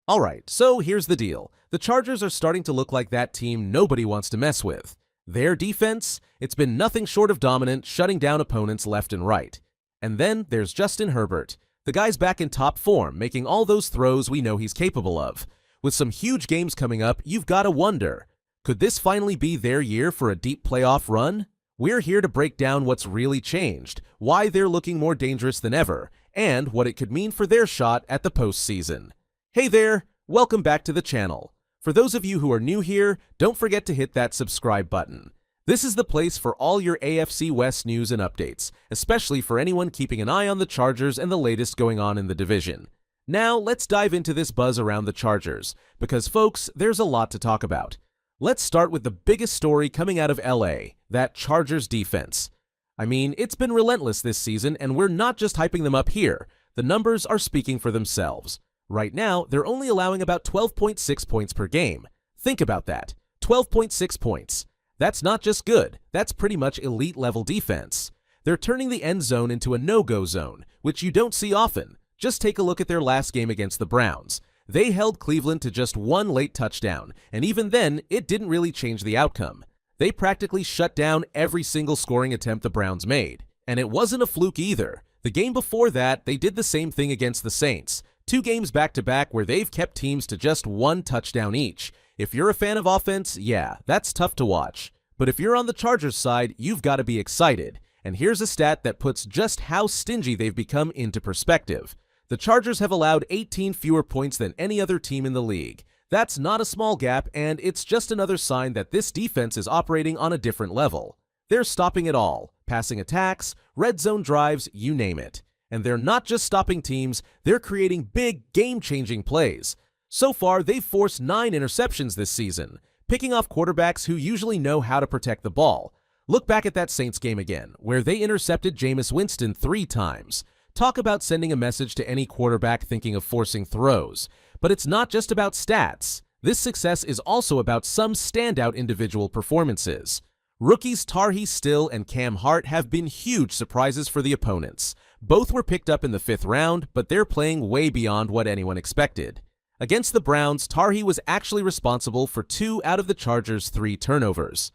Alright, so here's the deal. The Chargers are starting to look like that team nobody wants to mess with. Their defense? It's been nothing short of dominant, shutting down opponents left and right. And then there's Justin Herbert. The guy's back in top form, making all those throws we know he's capable of. With some huge games coming up, you've got to wonder, could this finally be their year for a deep playoff run? We're here to break down what's really changed, why they're looking more dangerous than ever, and what it could mean for their shot at the postseason. Hey there, welcome back to the channel. For those of you who are new here, don't forget to hit that subscribe button. This is the place for all your AFC West news and updates, especially for anyone keeping an eye on the Chargers and the latest going on in the division. Now, let's dive into this buzz around the Chargers, because folks, there's a lot to talk about. Let's start with the biggest story coming out of LA, that Chargers defense. I mean, it's been relentless this season, and we're not just hyping them up here. The numbers are speaking for themselves. Right now, they're only allowing about 12.6 points per game. Think about that. 12.6 points. That's not just good, that's pretty much elite-level defense. They're turning the end zone into a no-go zone, which you don't see often. Just take a look at their last game against the Browns. They held Cleveland to just one late touchdown, and even then, it didn't really change the outcome. They practically shut down every single scoring attempt the Browns made. And it wasn't a fluke either. The game before that, they did the same thing against the Saints. 2 games back-to-back where they've kept teams to just 1 touchdown each. If you're a fan of offense, yeah, that's tough to watch. But if you're on the Chargers side, you've got to be excited. And here's a stat that puts just how stingy they've become into perspective. The Chargers have allowed 18 fewer points than any other team in the league. That's not a small gap, and it's just another sign that this defense is operating on a different level. They're stopping it all. Passing attacks, red zone drives, you name it. And they're not just stopping teams, they're creating big, game-changing plays. So far, they've forced 9 interceptions this season, picking off quarterbacks who usually know how to protect the ball. Look back at that Saints game again, where they intercepted Jameis Winston 3 times. Talk about sending a message to any quarterback thinking of forcing throws. But it's not just about stats. This success is also about some standout individual performances. Rookies Tarhe Still and Cam Hart have been huge surprises for the opponents. Both were picked up in the 5th round, but they're playing way beyond what anyone expected. Against the Browns, Tarhe was actually responsible for 2 out of the Chargers' 3 turnovers.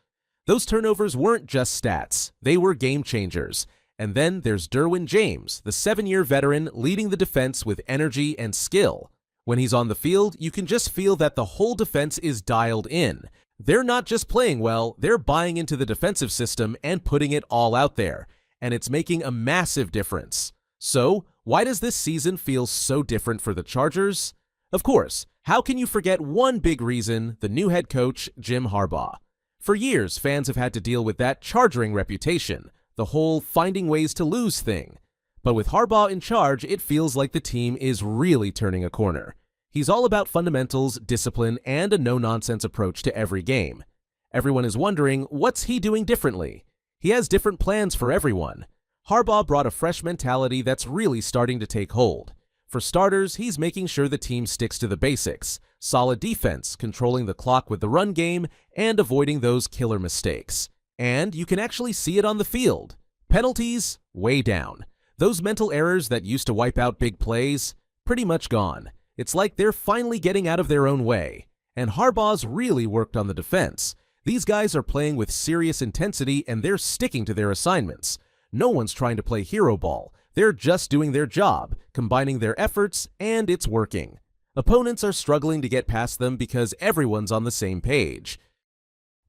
Those turnovers weren't just stats, they were game changers. And then there's Derwin James, the 7-year veteran leading the defense with energy and skill. When he's on the field, you can just feel that the whole defense is dialed in. They're not just playing well, they're buying into the defensive system and putting it all out there. And it's making a massive difference. So, why does this season feel so different for the Chargers? Of course, how can you forget one big reason, the new head coach, Jim Harbaugh? For years, fans have had to deal with that chargering reputation, the whole finding ways to lose thing. But with Harbaugh in charge, it feels like the team is really turning a corner. He's all about fundamentals, discipline, and a no-nonsense approach to every game. Everyone is wondering, what's he doing differently? He has different plans for everyone. Harbaugh brought a fresh mentality that's really starting to take hold. For starters, he's making sure the team sticks to the basics. Solid defense, controlling the clock with the run game, and avoiding those killer mistakes. And you can actually see it on the field. Penalties, way down. Those mental errors that used to wipe out big plays, pretty much gone. It's like they're finally getting out of their own way. And Harbaugh's really worked on the defense. These guys are playing with serious intensity and they're sticking to their assignments. No one's trying to play hero ball. They're just doing their job, combining their efforts, and it's working. Opponents are struggling to get past them because everyone's on the same page.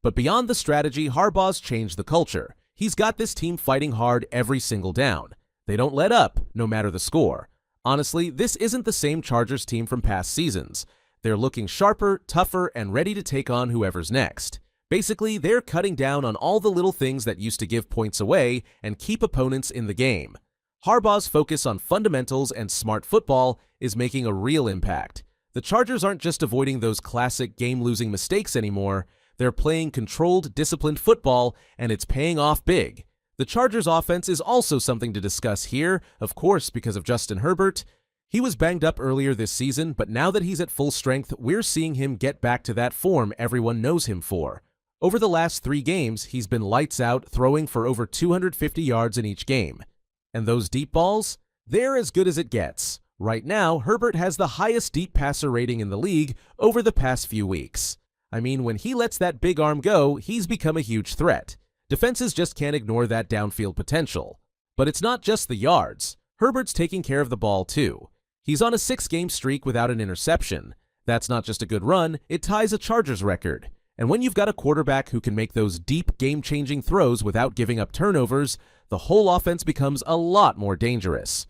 But beyond the strategy, Harbaugh's changed the culture. He's got this team fighting hard every single down. They don't let up, no matter the score. Honestly, this isn't the same Chargers team from past seasons. They're looking sharper, tougher, and ready to take on whoever's next. Basically, they're cutting down on all the little things that used to give points away and keep opponents in the game. Harbaugh's focus on fundamentals and smart football is making a real impact. The Chargers aren't just avoiding those classic game-losing mistakes anymore. They're playing controlled, disciplined football, and it's paying off big. The Chargers' offense is also something to discuss here, of course, because of Justin Herbert. He was banged up earlier this season, but now that he's at full strength, we're seeing him get back to that form everyone knows him for. Over the last 3 games, he's been lights out, throwing for over 250 yards in each game. And those deep balls? They're as good as it gets. Right now, Herbert has the highest deep passer rating in the league over the past few weeks. I mean, when he lets that big arm go, he's become a huge threat. Defenses just can't ignore that downfield potential. But it's not just the yards. Herbert's taking care of the ball too. He's on a 6-game streak without an interception. That's not just a good run, it ties a Chargers record. And when you've got a quarterback who can make those deep, game-changing throws without giving up turnovers, the whole offense becomes a lot more dangerous.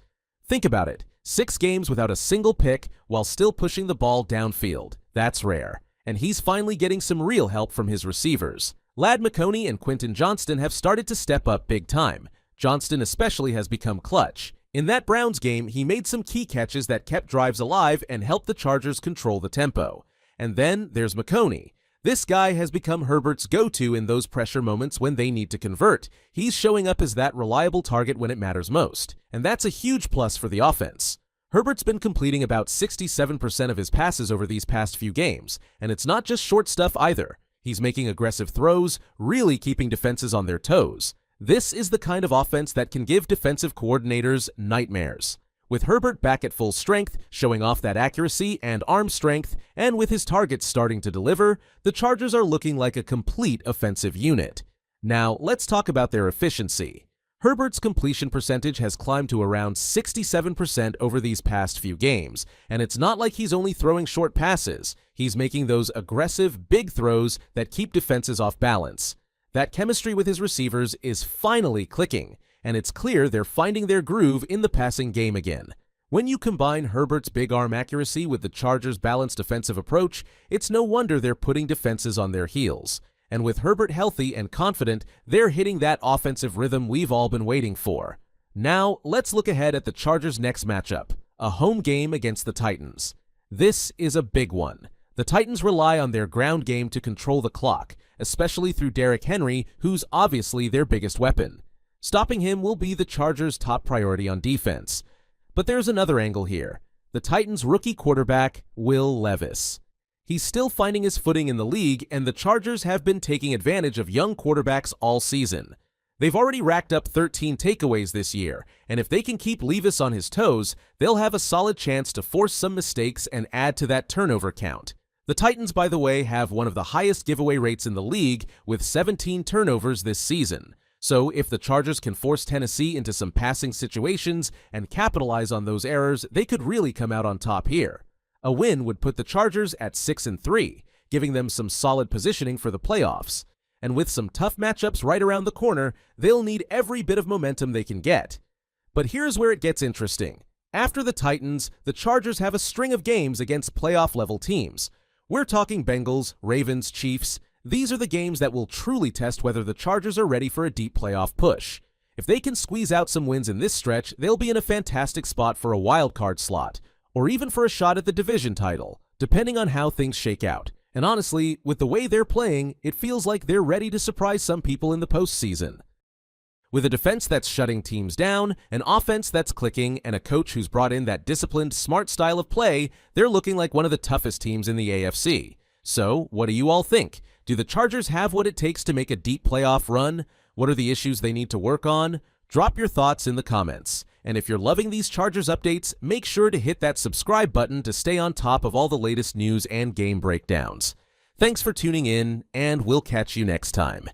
Think about it. 6 games without a single pick while still pushing the ball downfield. That's rare. And he's finally getting some real help from his receivers. Ladd McConkey and Quentin Johnston have started to step up big time. Johnston especially has become clutch. In that Browns game, he made some key catches that kept drives alive and helped the Chargers control the tempo. And then there's McConkey. This guy has become Herbert's go-to in those pressure moments when they need to convert. He's showing up as that reliable target when it matters most. And that's a huge plus for the offense. Herbert's been completing about 67% of his passes over these past few games, and it's not just short stuff either. He's making aggressive throws, really keeping defenses on their toes. This is the kind of offense that can give defensive coordinators nightmares. With Herbert back at full strength, showing off that accuracy and arm strength, and with his targets starting to deliver, the Chargers are looking like a complete offensive unit. Now, let's talk about their efficiency. Herbert's completion percentage has climbed to around 67% over these past few games, and it's not like he's only throwing short passes. He's making those aggressive, big throws that keep defenses off balance. That chemistry with his receivers is finally clicking, and it's clear they're finding their groove in the passing game again. When you combine Herbert's big arm accuracy with the Chargers' balanced defensive approach, it's no wonder they're putting defenses on their heels. And with Herbert healthy and confident, they're hitting that offensive rhythm we've all been waiting for. Now, let's look ahead at the Chargers' next matchup, a home game against the Titans. This is a big one. The Titans rely on their ground game to control the clock, especially through Derrick Henry, who's obviously their biggest weapon. Stopping him will be the Chargers' top priority on defense. But there's another angle here. The Titans' rookie quarterback, Will Levis. He's still finding his footing in the league, and the Chargers have been taking advantage of young quarterbacks all season. They've already racked up 13 takeaways this year, and if they can keep Levis on his toes, they'll have a solid chance to force some mistakes and add to that turnover count. The Titans, by the way, have one of the highest giveaway rates in the league, with 17 turnovers this season. So if the Chargers can force Tennessee into some passing situations and capitalize on those errors, they could really come out on top here. A win would put the Chargers at 6-3, giving them some solid positioning for the playoffs. And with some tough matchups right around the corner, they'll need every bit of momentum they can get. But here's where it gets interesting. After the Titans, the Chargers have a string of games against playoff-level teams. We're talking Bengals, Ravens, Chiefs. These are the games that will truly test whether the Chargers are ready for a deep playoff push. If they can squeeze out some wins in this stretch, they'll be in a fantastic spot for a wild card slot, or even for a shot at the division title, depending on how things shake out. And honestly, with the way they're playing, it feels like they're ready to surprise some people in the postseason. With a defense that's shutting teams down, an offense that's clicking, and a coach who's brought in that disciplined, smart style of play, they're looking like one of the toughest teams in the AFC. So, what do you all think? Do the Chargers have what it takes to make a deep playoff run? What are the issues they need to work on? Drop your thoughts in the comments. And if you're loving these Chargers updates, make sure to hit that subscribe button to stay on top of all the latest news and game breakdowns. Thanks for tuning in, and we'll catch you next time.